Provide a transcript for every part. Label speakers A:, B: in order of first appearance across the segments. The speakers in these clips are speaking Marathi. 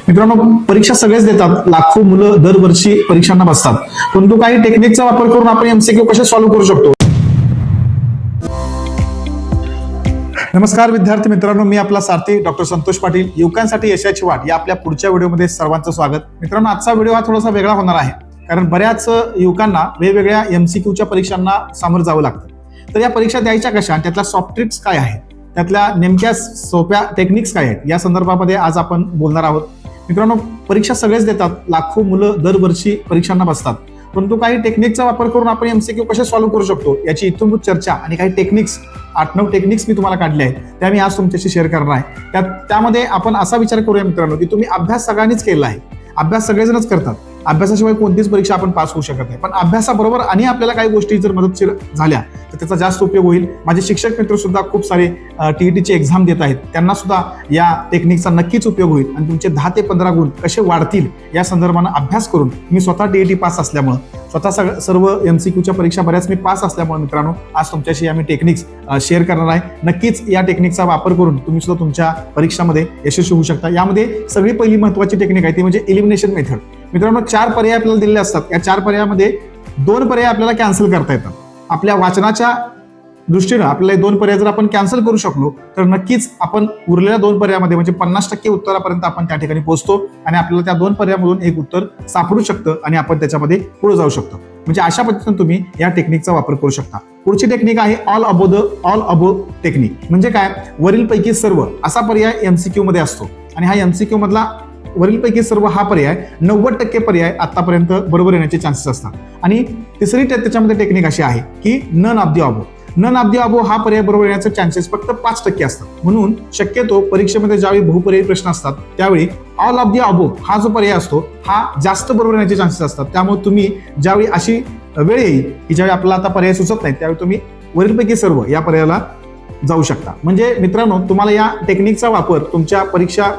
A: मित्रांनो, परीक्षा सगळेच देतात, लाखो मुलं दरवर्षी परीक्षांना बसतात, परंतु काही टेक्निकचा वापर करून आपण एमसीक्यू कसे सॉल्व्ह करू शकतो. नमस्कार विद्यार्थी मित्रांनो, मी आपला सारथी डॉक्टर संतोष पाटील. युवकांसाठी यशाची वाट या आपल्या पुढच्या व्हिडिओमध्ये सर्वांचं स्वागत. मित्रांनो, आजचा व्हिडिओ हा थोडासा वेगळा होणार आहे, कारण बऱ्याच युवकांना वेगवेगळ्या एमसीक्यूच्या परीक्षांना सामोरं जावं लागतं. तर या परीक्षा द्यायच्या कशा, त्यातल्या सॉफ्ट ट्रिक्स काय आहेत, त्यातल्या नेमक्या सोप्या टेक्निक्स काय आहेत, या संदर्भामध्ये आज आपण बोलणार आहोत. मित्रांनो, परीक्षा सगळेच देतात, लाखो मुलं दरवर्षी परीक्षांना बसतात, परंतु काही टेक्निकचा वापर करून आपण एमसीक्यू कसे सॉल्व्ह करू शकतो याची इथून चर्चा आणि काही टेक्निक्स 8-9 टेक्निक्स मी तुम्हाला काढले आहेत, त्या मी आज तुमच्याशी शेअर करणार आहे. त्यामध्ये आपण असा विचार करूया मित्रांनो, की तुम्ही अभ्यास सगळ्यांनीच केला आहे, अभ्यास सगळेजणच करतात, अभ्यासाशिवाय कोणतीच परीक्षा आपण पास होऊ शकत नाही. पण अभ्यासाबरोबर आणि आपल्याला काही गोष्टी जर मदतशीर झाल्या तर त्याचा जास्त उपयोग होईल. माझे शिक्षक मित्र सुद्धा खूप सारे टीईटीची एक्झाम देत आहेत, त्यांना सुद्धा या टेक्निकचा नक्कीच उपयोग होईल आणि तुमचे 10 ते 15 गुण कसे वाढतील या संदर्भानं अभ्यास करून, मी स्वतः टीईटी पास असल्यामुळे, स्वतः सर्व एमसीक्यूच्या परीक्षा बऱ्याच मी पास असल्यामुळे मित्रांनो, आज तुमच्याशी आम्ही टेक्निक्स शेअर करणार आहे. नक्कीच या टेक्निकचा वापर करून तुम्ही सुद्धा तुमच्या परीक्षामध्ये यशस्वी होऊ शकता. यामध्ये सगळी पहिली महत्त्वाची टेक्निक आहे ती म्हणजे एलिमिनेशन मेथड. मित्रांनो, 4 पर्याय आपल्याला दिलेले असतात. या 4 पर्यायामध्ये 2 पर्याय आपल्याला कॅन्सल करता येतात. आपल्या वाचनाच्या दृष्टीनं आपल्याला 2 पर्याय जर आपण कॅन्सल करू शकलो तर नक्कीच आपण उरलेल्या 2 पर्यायामध्ये म्हणजे 50% उत्तरापर्यंत आपण त्या ठिकाणी पोहोचतो आणि आपल्याला त्या 2 पर्यायामधून एक उत्तर सापडू शकतं आणि आपण त्याच्यामध्ये पुढे जाऊ शकतो. म्हणजे अशा पद्धतीने तुम्ही या टेक्निकचा वापर करू शकता. पुढची टेक्निक आहे ऑल अबो टेक्निक. म्हणजे काय, वरीलपैकी सर्व असा पर्याय एमसीक्यू मध्ये असतो आणि हा एमसीक्यू मधला वरीलपैकी सर्व हा पर्याय 90% पर्याय आतापर्यंत बरोबर येण्याचे चान्सेस असतात. आणि तिसरी त्याच्यामध्ये टेक्निक अशी आहे की नन ऑफ द अबो हा पर्याय बरोबर येण्याचे चान्सेस फक्त 5% असतात. म्हणून शक्यतो परीक्षेमध्ये ज्यावेळी बहुपर्यायी प्रश्न असतात त्यावेळी ऑल ऑफ द अबो हा जो पर्याय असतो हा जास्त बरोबर येण्याचे चान्सेस असतात. त्यामुळे तुम्ही ज्यावेळी अशी वेळ येईल की ज्यावेळी आपल्याला आता पर्याय सुचत नाही त्यावेळी तुम्ही वरीलपैकी सर्व या पर्यायाला जाऊ शकता. म्हणजे मित्रांनो, तुम्हाला या टेक्निकचा वापर तुमच्या परीक्षा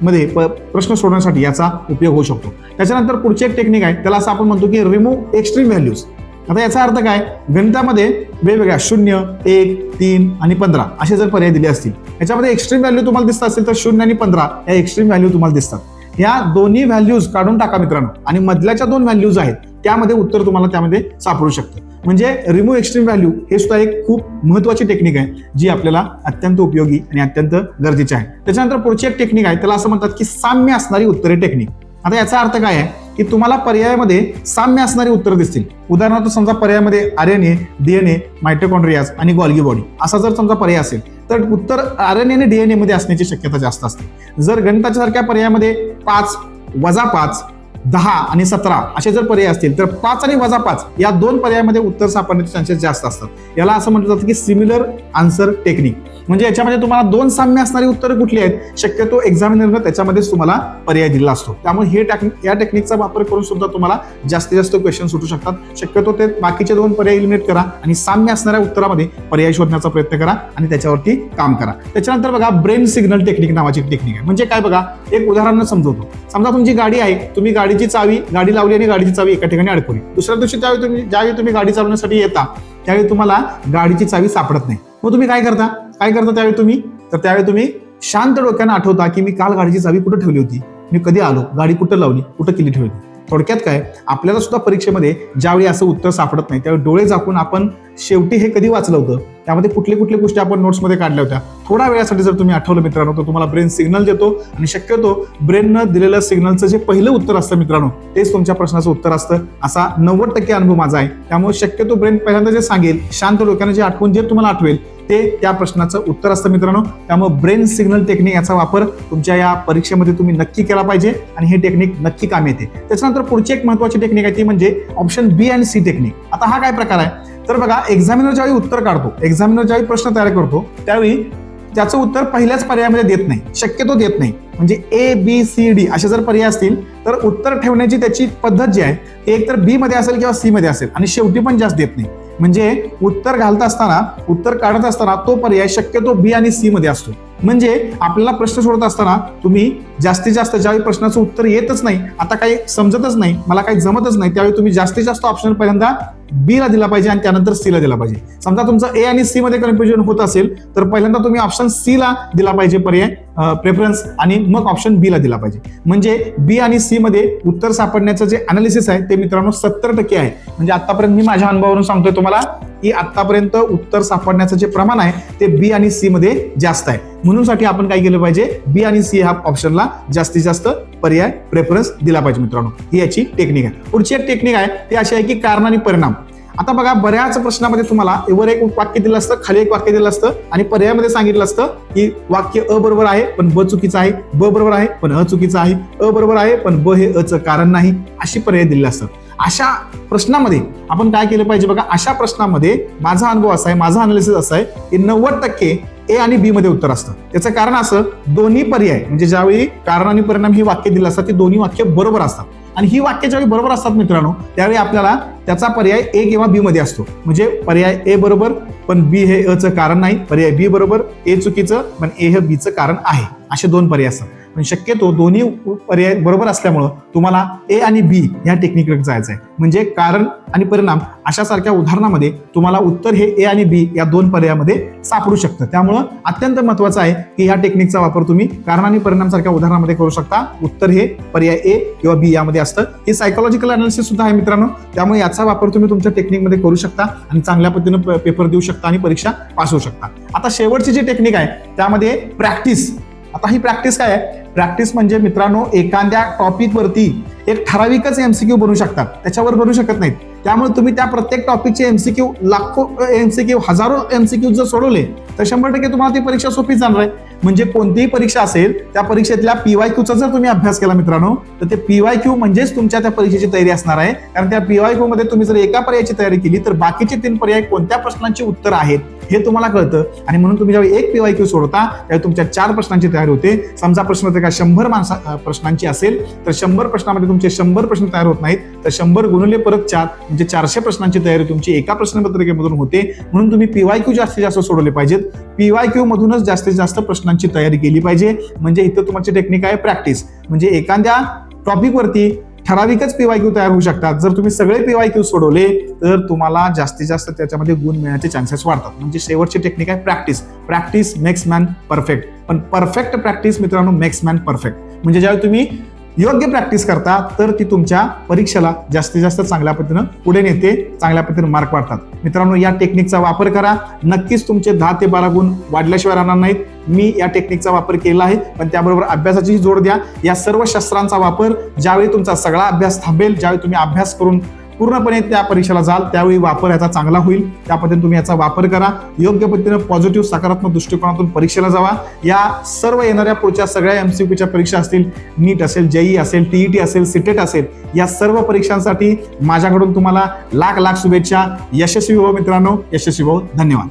A: मध्ये प्रश्न सोडवण्यासाठी याचा उपयोग होऊ शकतो. त्याच्यानंतर पुढची एक टेक्निक आहे, त्याला असं आपण म्हणतो की रिमूव्ह एक्स्ट्रीम व्हॅल्यूज. आता याचा अर्थ काय, गणितामध्ये वेगवेगळ्या 0, 1, 3 आणि 15 असे जर पर्याय दिले असतील, याच्यामध्ये एक्स्ट्रीम व्हॅल्यू तुम्हाला दिसत असेल तर 0 आणि 15 या एक्स्ट्रीम व्हॅल्यू तुम्हाला दिसतात. या दोन्ही व्हॅल्यूज काढून टाका मित्रांनो आणि मधल्याच्या 2 व्हॅल्यूज आहेत त्यामध्ये उत्तर तुम्हाला त्यामध्ये सापडू शकतं. म्हणजे रिमूव्ह एक्स्ट्रीम व्हॅल्यू हे सुद्धा एक खूप महत्त्वाची टेक्निक आहे जी आपल्याला अत्यंत उपयोगी आणि अत्यंत गरजेची आहे. त्याच्यानंतर पुढची एक टेक्निक आहे, त्याला असं म्हणतात की साम्य असणारी उत्तरे टेक्निक. आता याचा अर्थ काय आहे की तुम्हाला पर्यायामध्ये साम्य असणारी उत्तरं दिसतील. उदाहरणार्थ समजा पर्यायामध्ये आरएनए, डीएनए, मायटोकॉन्ड्रियाज आणि गोल्गी बॉडी असा जर समजा पर्याय असेल तर उत्तर आरएनए आणि डीएनए मध्ये असण्याची शक्यता जास्त असते. जर गणिताच्या सारख्या पर्यायामध्ये 5, -5, 10 आणि 17 असे जर पर्याय असतील तर 5 आणि -5 या 2 पर्यायामध्ये उत्तर सापडण्याचे चान्सेस जास्त असतात. याला असं म्हटलं जातं की सिमिलर आन्सर टेक्निक. म्हणजे याच्यामध्ये तुम्हाला 2 साम्य असणारी उत्तरं कुठली आहेत, शक्यतो एक्झामिनरनं त्याच्यामध्येच तुम्हाला पर्याय दिला असतो. त्यामुळे या टेक्निकचा वापर करून सुद्धा तुम्हाला जास्तीत जास्त क्वेश्चन सुटू शकतात. शक्यतो ते बाकीचे 2 पर्याय एलिमिनेट करा आणि साम्य असणाऱ्या उत्तरामध्ये पर्याय शोधण्याचा प्रयत्न करा आणि त्याच्यावरती काम करा. त्याच्यानंतर बघा, ब्रेन सिग्नल टेक्निक नावाची टेक्निक आहे. म्हणजे काय बघा, एक उदाहरण समजवतो. समजा तुमची गाडी आहे, तुम्ही गाडी लावली आणि गाडीची चावी एका ठिकाणी अडकवली. दुसऱ्या दिवशी ज्यावेळी तुम्ही गाडी चालवण्यासाठी येता त्यावेळी तुम्हाला गाडीची चावी सापडत नाही. मग तुम्ही काय करता त्यावेळी तुम्ही शांत डोक्यानं आठवता की मी काल गाडीची चावी कुठं ठेवली होती, मी कधी आलो, गाडी कुठं लावली, कुठं किल्ली ठेवली. थोडक्यात काय, आपल्याला सुद्धा परीक्षेमध्ये ज्यावेळी असं उत्तर सापडत नाही त्यावेळी डोळे झाकून आपण शेवटी हे कधी वाचलं होतं, त्यामध्ये कुठली गोष्टी आपण नोट्समध्ये काढल्या होत्या, थोड्या वेळासाठी जर तुम्ही आठवलं मित्रांनो तर तुम्हाला ब्रेन सिग्नल देतो आणि शक्यतो ब्रेननं दिलेलं सिग्नलचं जे पहिलं उत्तर असतं मित्रांनो तेच तुमच्या प्रश्नाचं उत्तर असतं. असा 90% अनुभव माझा आहे. त्यामुळे शक्यतो ब्रेन पहिल्यांदा जे सांगेल, शांत डोक्यानं जे आठवून जे तुम्हाला आठवेल ते त्या प्रश्नाचं उत्तर असतं मित्रांनो. त्यामुळे ब्रेन सिग्नल टेक्निक याचा वापर तुमच्या या परीक्षेमध्ये तुम्ही नक्की केला पाहिजे आणि हे टेक्निक नक्की काम येते. त्याच्यानंतर पुढची एक महत्त्वाची टेक्निक आहे ती म्हणजे ऑप्शन बी आणि सी टेक्निक. आता हा काय प्रकार आहे तर बघा, एक्झामिनर ज्यावेळी उत्तर काढतो, एक्झामिनर ज्यावेळी प्रश्न तयार करतो त्यावेळी त्याचं उत्तर पहिल्याच पर्यायामध्ये देत नाही, शक्यतो देत नाही. म्हणजे ए, बी, सी, डी असे जर पर्याय असतील तर उत्तर ठेवण्याची त्याची पद्धत जी आहे ती एकतर बी मध्ये असेल किंवा सी मध्ये असेल आणि शेवटी पण जास्त देत नाही. म्हणजे उत्तर काढत असताना तो पर्याय शक्यतो बी आणि सी मध्ये असतो. म्हणजे आपल्याला प्रश्न सोडत असताना तुम्ही जास्तीत जास्त ज्यावेळी प्रश्नाचं उत्तर येतच नाही, आता काही समजतच नाही, मला काही जमतच नाही, त्यावेळी तुम्ही जास्तीत जास्त ऑप्शन पहिल्यांदा बी ला दिला पाहिजे आणि त्यानंतर सी ला दिला पाहिजे. समजा तुमचं ए आणि सी मध्ये कन्फ्युजन होत असेल तर पहिल्यांदा तुम्ही ऑप्शन सी ला दिला पाहिजे पर्याय प्रेफरन्स, आणि मग ऑप्शन बी ला दिला पाहिजे. म्हणजे बी आणि सी मध्ये उत्तर सापडण्याचं जे अनालिसिस आहे ते मित्रांनो 70% आहे. म्हणजे आतापर्यंत मी माझ्या अनुभवावरून सांगतोय तुम्हाला की आतापर्यंत उत्तर सापडण्याचं जे प्रमाण आहे ते बी आणि सी मध्ये जास्त आहे. म्हणून साठी आपण काय केलं पाहिजे, बी आणि सी ह्या ऑप्शनला जास्तीत जास्त पर्याय प्रेफरन्स दिला पाहिजे मित्रांनो. ही याची टेक्निक आहे. पुढची एक टेक्निक आहे ती अशी आहे की कारण आणि परिणाम. आता बघा, बऱ्याच प्रश्नामध्ये तुम्हाला वर एक वाक्य दिलं असतं, खाली एक वाक्य दिलं असतं आणि पर्यायामध्ये सांगितलं असतं की वाक्य अ बरोबर आहे पण ब चुकीचं आहे, ब बरोबर आहे पण अ चुकीचं आहे, अ बरोबर आहे पण ब हे अचं कारण नाही, अशी पर्याय दिलेले असतात. अशा प्रश्नामध्ये आपण काय केलं पाहिजे बघा, अशा प्रश्नामध्ये माझा अनुभव असा आहे, माझा अनालिसिस असा आहे की 90% ए आणि बी मध्ये उत्तर असतं. त्याचं कारण असं, दोन्ही पर्याय म्हणजे ज्यावेळी कारण आणि परिणाम ही वाक्य दिली असतात ती दोन्ही वाक्य बरोबर असतात. आणि ही वाक्य ज्यावेळी बरोबर असतात मित्रांनो, त्यावेळी आपल्याला त्याचा पर्याय ए किंवा बी मध्ये असतो. म्हणजे पर्याय ए बरोबर पण बी हे अ चं कारण नाही, पर्याय बी बरोबर ए चुकीचं पण ए हे बी चं कारण आहे, असे दोन पर्याय असतात. पण शक्यतो दोन्ही पर्याय बरोबर असल्यामुळं तुम्हाला ए आणि बी या टेक्निककडे जायचं आहे. म्हणजे कारण आणि परिणाम अशा सारख्या उदाहरणामध्ये तुम्हाला उत्तर हे ए आणि बी या दोन पर्यायामध्ये सापडू शकतं. त्यामुळं अत्यंत महत्वाचं आहे की या टेक्निकचा वापर तुम्ही कारण आणि परिणाम सारख्या उदाहरणामध्ये करू शकता. उत्तर हे पर्याय ए किंवा बी यामध्ये असतं. हे सायकोलॉजिकल अनालिसिस सुद्धा आहे मित्रांनो, त्यामुळे याचा वापर तुम्ही तुमच्या टेक्निकमध्ये करू शकता आणि चांगल्या पद्धतीने पेपर देऊ शकता आणि परीक्षा पास होऊ शकता. आता शेवटची जी टेक्निक आहे त्यामध्ये प्रॅक्टिस. आता ही प्रॅक्टिस काय आहे, प्रॅक्टिस म्हणजे मित्रांनो एखाद्या टॉपिक वरती एक ठराविकच एमसीक्यू बनवू शकतात, त्याच्यावर बनवू शकत नाहीत. त्यामुळे तुम्ही त्या प्रत्येक टॉपिकचे एमसीक्यू, लाखो एमसीक्यू, हजारो एमसीक्यू जर सोडवले तर 100% तुम्हाला ती परीक्षा सोपी जाणार आहे. म्हणजे कोणतीही परीक्षा असेल त्या परीक्षेतल्या पीवायक्यूचा जर तुम्ही अभ्यास केला मित्रांनो तर ते पीवायक्यू म्हणजेच तुमच्या त्या परीक्षेची तयारी असणार आहे. कारण त्या पीवायक्यू मध्ये तुम्ही जर एका पर्यायाची तयारी केली तर बाकीचे 3 पर्याय कोणत्या प्रश्नांची उत्तर आहेत हे तुम्हाला कळतं. आणि म्हणून तुम्ही जेव्हा एक पीवायक्यू सोडता त्यावेळी तुमच्या 4 प्रश्नांची तयारी होते. समजा प्रश्न 100 प्रश्नांची असेल तर 100 प्रश्नामध्ये तुमचे 100 प्रश्न तयार होत नाहीत, तर 100 गुणिले परत 4 म्हणजे 400 प्रश्नांची तयारी तुमची एका प्रश्नपत्रिकेमधून होते. म्हणून तुम्ही पीवायक्यू जास्तीत जास्त सोडवले पाहिजेत. पीवायक्यू मधूनच जास्तीत जास्त प्रश्नांची तयारी केली पाहिजे. म्हणजे इथं तुमची टेक्निक आहे प्रॅक्टिस. म्हणजे एखाद्या टॉपिक वरती ठराविकच पीवायक्यू तयार होऊ शकतात. जर तुम्ही सगळे पीवायक्यू सोडवले तर तुम्हाला जास्तीत जास्त त्याच्यामध्ये गुण मिळण्याचे चान्सेस वाढतात. म्हणजे शेवटची टेक्निक आहे practice. Practice makes man perfect. पण परफेक्ट प्रॅक्टिस मित्रांनो मेक्स मॅन परफेक्ट. म्हणजे ज्यावेळी तुम्ही योग्य प्रॅक्टिस करता तर ती तुमच्या परीक्षेला जास्तीत जास्त चांगल्या पद्धतीनं पुढे नेते, चांगल्या पद्धतीने मार्क वाढतात. मित्रांनो या टेक्निकचा वापर करा, नक्कीच तुमचे 10 ते 12 गुण वाढल्याशिवाय राहणार नाहीत. मी या टेक्निकचा वापर केला आहे, पण त्याबरोबर अभ्यासाची जोड द्या. या सर्व शस्त्रांचा वापर ज्यावेळी तुमचा सगळा अभ्यास थांबेल, ज्यावेळी तुम्ही अभ्यास करून पूर्णपणे त्या परीक्षेला जाल त्यावेळी वापर याचा चांगला होईल. त्या पद्धतीने तुम्ही याचा वापर करा. योग्य पद्धतीने पॉझिटिव्ह सकारात्मक दृष्टिकोनातून परीक्षेला जावा. या सर्व येणाऱ्या पुढच्या सगळ्या एमसीक्यूच्या परीक्षा असतील, नीट असेल, जेई असेल, टीईटी असेल, सीटेट असेल, या सर्व परीक्षांसाठी माझ्याकडून तुम्हाला लाख लाख शुभेच्छा. यशस्वी हो मित्रांनो, यशस्वी हो. धन्यवाद.